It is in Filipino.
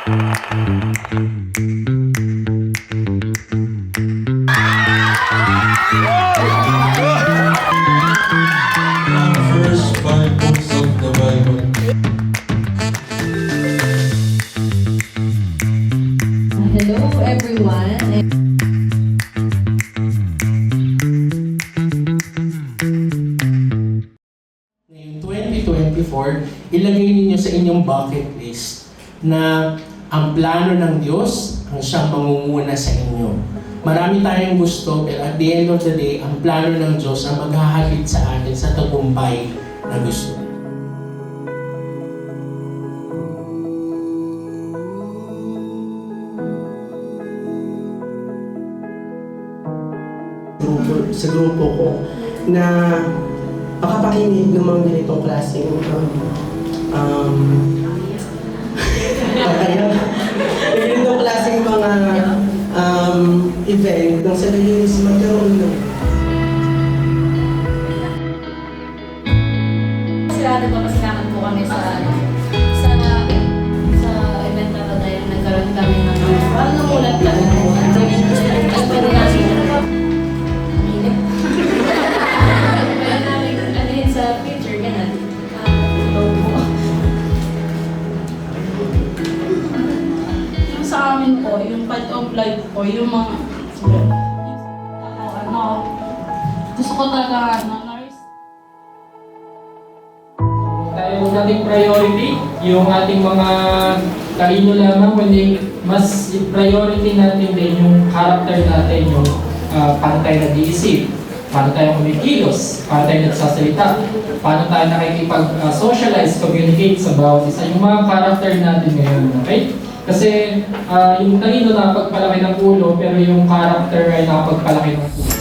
First five books of the Bible. Hello everyone. Ngayong 2024, ilagay ninyo sa inyong bucket list na ang plano ng Diyos ang siyang mangunguna sa inyo. Marami tayong gusto, pero at the end of the day, ang plano ng Diyos ang maghahatid sa atin sa tagumpay na gusto. Sa grupo ko na makapakinig ng mga ganitong klaseng ganitong klaseng mga event nang sa linis magkaroon ng Sigurado po masalamat po kami sa event na to dahil nagkaroon kami ng parang namulat kami. Pwede namin ano yun sa future, ganun. Yung sa amin po, yung part of life po, yung mga gusto ko talaga nurse. Tayo nating priority, yung ating mga talino lamang, kundi mas priority natin din yung character natin, yung paano tayo nag-iisip, paano tayo kumikilos, paano tayo nagsasalita, paano tayo nakikipag-socialize, communicate sa bawat isa, yung mga character natin ngayon, okay? Kasi yung talino nakapagpalaki ng ulo, pero yung character ay nakapagpalaki ng ulo.